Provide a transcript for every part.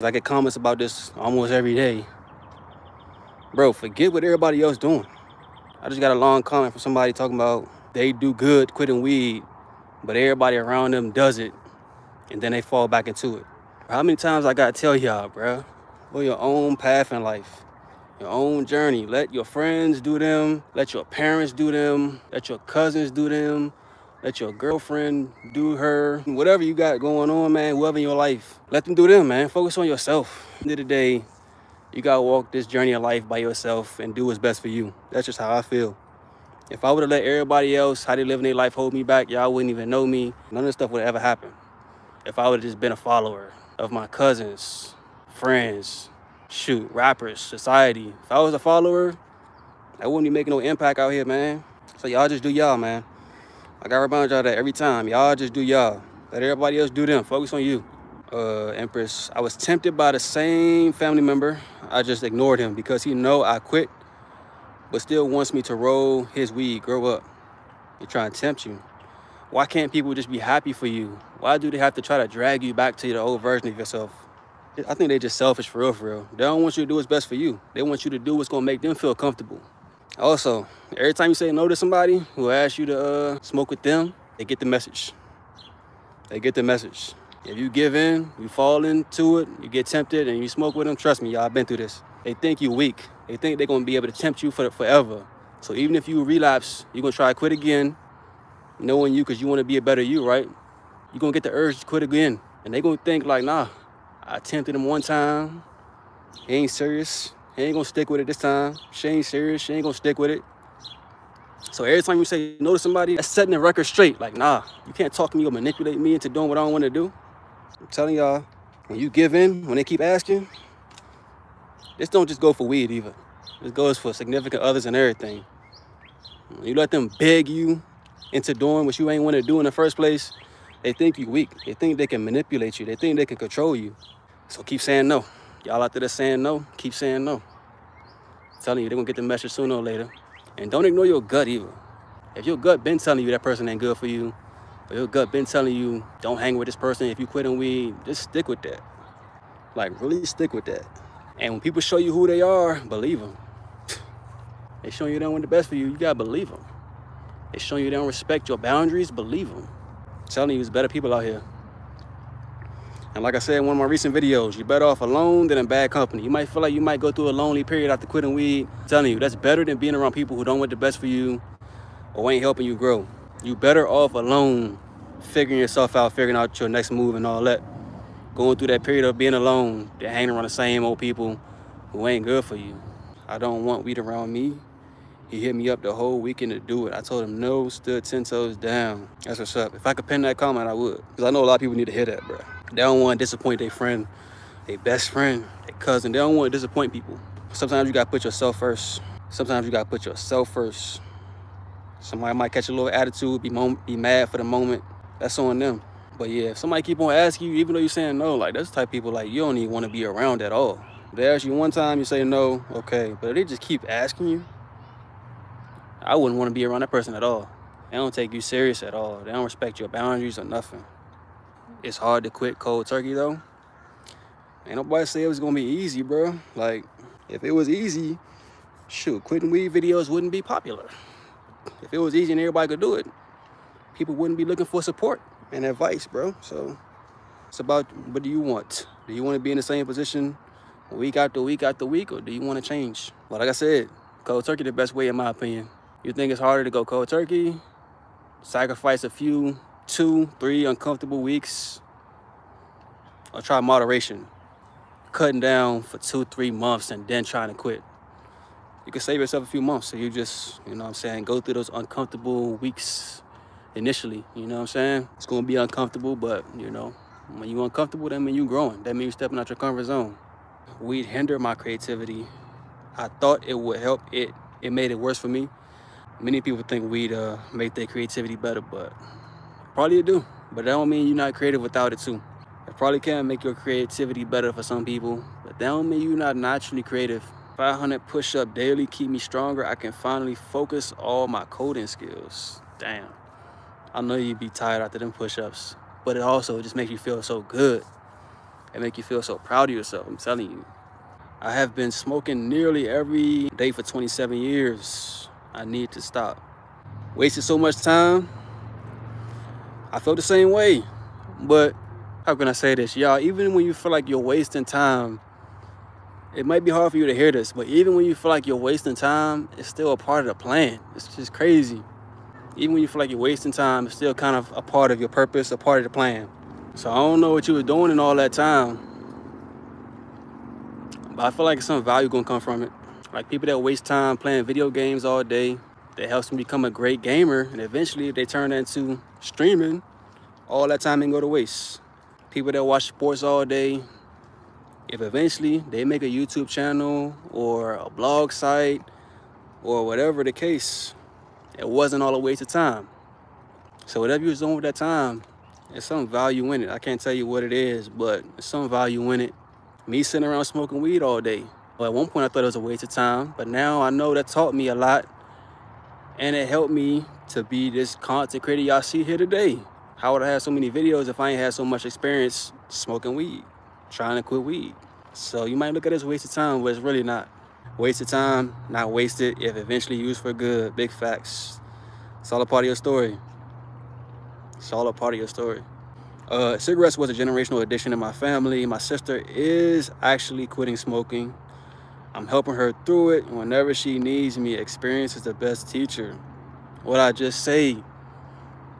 I get comments about this almost every day. Bro, forget what everybody else doing. I just got a long comment from somebody talking about they do good quitting weed, but everybody around them does it, and then they fall back into it. How many times I gotta tell y'all, bro? Go your own path in life, your own journey. Let your friends do them. Let your parents do them. Let your cousins do them. Let your girlfriend do her. Whatever you got going on, man, whoever in your life, let them do them, man. Focus on yourself. At the end of the day, you gotta walk this journey of life by yourself and do what's best for you. That's just how I feel. If I would have let everybody else, how they live in their life, hold me back, y'all wouldn't even know me. None of this stuff would ever happen. If I would have just been a follower of my cousins, friends, shoot, rappers, society. If I was a follower, I wouldn't be making no impact out here, man. So y'all just do y'all, man. I gotta remind y'all that every time. Y'all just do y'all. Let everybody else do them. Focus on you. Empress, I was tempted by the same family member. I just ignored him because he know I quit, but still wants me to roll his weed. Grow up. He's trying to tempt you. Why can't people just be happy for you? Why do they have to try to drag you back to the old version of yourself? I think they just selfish for real, for real. They don't want you to do what's best for you. They want you to do what's gonna make them feel comfortable. Also, every time you say no to somebody who asks you to smoke with them, they get the message. They get the message. If you give in, you fall into it, you get tempted, and you smoke with them, trust me, y'all, I've been through this. They think you weak. They think they're gonna be able to tempt you forever. So even if you relapse, you're gonna try to quit again, knowing you because you wanna be a better you, right? You're gonna get the urge to quit again. And they gonna think like, nah, I tempted him one time, he ain't serious. He ain't gonna stick with it this time. She ain't serious. She ain't gonna stick with it. So every time you say no to somebody, that's setting the record straight. Like, nah, you can't talk to me or manipulate me into doing what I don't want to do. I'm telling y'all, when you give in, when they keep asking, this don't just go for weed either. This goes for significant others and everything. You let them beg you into doing what you ain't want to do in the first place, they think you weak. They think they can manipulate you. They think they can control you. So keep saying no. Y'all out there saying no, keep saying no. I'm telling you, they're gonna get the message sooner or later. And don't ignore your gut either. If your gut been telling you that person ain't good for you, or your gut been telling you don't hang with this person if you quitting weed, just stick with that. Like, really stick with that. And when people show you who they are, believe them. They showing you they don't want the best for you, you gotta believe them. They showing you they don't respect your boundaries, believe them. I'm telling you, there's better people out here. And like I said in one of my recent videos, you're better off alone than in bad company. You might feel like you might go through a lonely period after quitting weed. I'm telling you, that's better than being around people who don't want the best for you or ain't helping you grow. You better off alone, figuring yourself out, figuring out your next move and all that. Going through that period of being alone, than hanging around the same old people who ain't good for you. I don't want weed around me. He hit me up the whole weekend to do it. I told him no, stood 10 toes down. That's what's up. If I could pin that comment, I would. Because I know a lot of people need to hear that, bro. They don't want to disappoint their friend, their best friend, their cousin. They don't want to disappoint people. Sometimes you got to put yourself first. Sometimes you got to put yourself first. Somebody might catch a little attitude, be mad for the moment. That's on them. But yeah, if somebody keep on asking you, even though you're saying no, like that's the type of people like you don't even want to be around at all. If they ask you one time, you say no, okay. But if they just keep asking you, I wouldn't want to be around that person at all. They don't take you serious at all. They don't respect your boundaries or nothing. It's hard to quit cold turkey though. Ain't nobody say it was gonna be easy, bro. Like, if it was easy, shoot, quitting weed videos wouldn't be popular. If it was easy and everybody could do it, people wouldn't be looking for support and advice, bro. So it's about what do you want? Do you want to be in the same position week after week after week, or do you want to change? Well, like I said, cold turkey the best way in my opinion. You think it's harder to go cold turkey, sacrifice a few, 2, 3 uncomfortable weeks, or try moderation, cutting down for 2, 3 months and then trying to quit? You can save yourself a few months. So you just, you know what I'm saying, go through those uncomfortable weeks initially, you know what I'm saying? It's gonna be uncomfortable, but you know, when you're uncomfortable, that means you're growing. That means you're stepping out your comfort zone. Weed hindered my creativity. I thought it would help. It made it worse for me. Many people think weed make their creativity better, but probably it do. But that don't mean you're not creative without it too. It probably can make your creativity better for some people, but that don't mean you're not naturally creative. 500 push-up daily keep me stronger. I can finally focus all my coding skills. Damn. I know you'd be tired after them push-ups, but it also just makes you feel so good. It make you feel so proud of yourself, I'm telling you. I have been smoking nearly every day for 27 years. I need to stop. Wasted so much time. I felt the same way. But how can I say this? Y'all, even when you feel like you're wasting time, it might be hard for you to hear this, but even when you feel like you're wasting time, it's still a part of the plan. It's just crazy. Even when you feel like you're wasting time, it's still kind of a part of your purpose, a part of the plan. So I don't know what you were doing in all that time, but I feel like some value gonna come from it. Like people that waste time playing video games all day, that helps them become a great gamer, and eventually if they turn that into streaming, all that time ain't go to waste. People that watch sports all day, if eventually they make a YouTube channel or a blog site or whatever the case, it wasn't all a waste of time. So whatever you was doing with that time, there's some value in it. I can't tell you what it is, but there's some value in it. Me sitting around smoking weed all day. Well, at one point I thought it was a waste of time, but now I know that taught me a lot, and it helped me to be this content creator y'all see here today. How would I have so many videos if I ain't had so much experience smoking weed, trying to quit weed? So you might look at it as a waste of time, but it's really not. Waste of time, not wasted if eventually used for good. Big facts. It's all a part of your story. It's all a part of your story. Cigarettes was a generational addiction in my family. My sister is actually quitting smoking. I'm helping her through it. Whenever she needs me, experience is the best teacher. What I just say,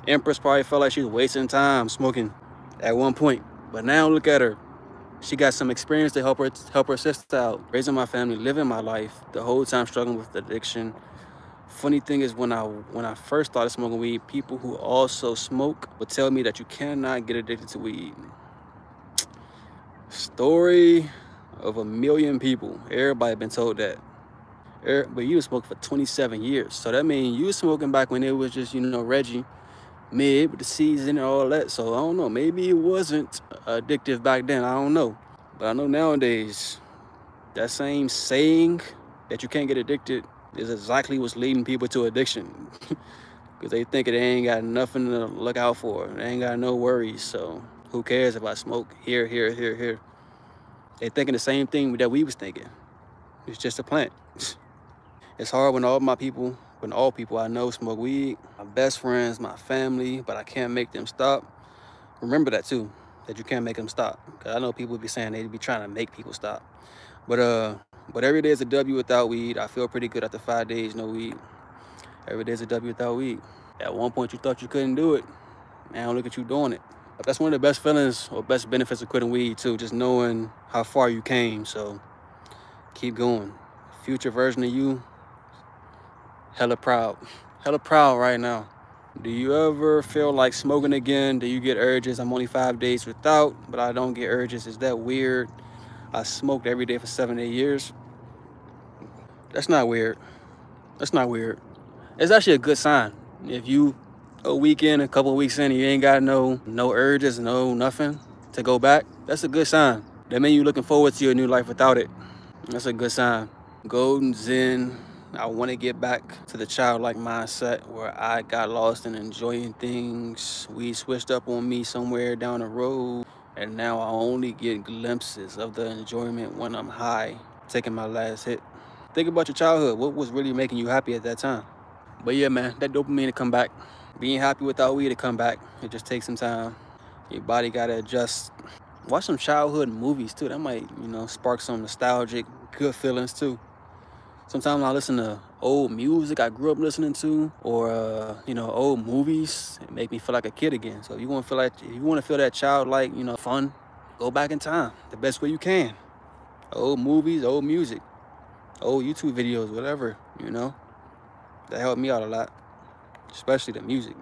Empress probably felt like she was wasting time smoking at one point, but now look at her. She got some experience to help her sister out, raising my family, living my life, the whole time struggling with addiction. Funny thing is, when I first started smoking weed, people who also smoke would tell me that you cannot get addicted to weed. Story of a million people. Everybody been told that. But you was smoking for 27 years. So that means you was smoking back when it was just, you know, Reggie, mid with the season and all that. So I don't know, maybe it wasn't addictive back then, I don't know. But I know nowadays, that same saying that you can't get addicted is exactly what's leading people to addiction. Because they think they ain't got nothing to look out for. They ain't got no worries. So who cares if I smoke here, here, here, here? They thinking the same thing that we was thinking. It's just a plant. It's hard when all people I know smoke weed. My best friends, my family, but I can't make them stop. Remember that too, that you can't make them stop. Because I know people be saying they be trying to make people stop. But every day is a W without weed. I feel pretty good after 5 days, no weed. Every day is a W without weed. At one point you thought you couldn't do it. Now look at you doing it. But that's one of the best feelings or best benefits of quitting weed too, just knowing how far you came. So keep going. Future version of you, hella proud right now. Do you ever feel like smoking again? Do you get urges? I'm only 5 days without, but I don't get urges. Is that weird? I smoked every day for 7 to 8 years. That's not weird. That's not weird. It's actually a good sign. If you a weekend, a couple of weeks in, and you ain't got no urges, no nothing to go back, that's a good sign. That means you're looking forward to your new life without it. That's a good sign. Golden Zen. I want to get back to the childlike mindset where I got lost in enjoying things. Weed switched up on me somewhere down the road, and now I only get glimpses of the enjoyment when I'm high, taking my last hit. Think about your childhood. What was really making you happy at that time? But yeah, man, that dopamine to come back. Being happy without weed to come back. It just takes some time. Your body got to adjust. Watch some childhood movies too. That might, you know, spark some nostalgic, good feelings too. Sometimes I listen to old music I grew up listening to, or you know, old movies. It make me feel like a kid again. So if you want to feel that childlike, you know, fun, go back in time the best way you can. Old movies, old music, old YouTube videos, whatever, you know. That helped me out a lot, especially the music.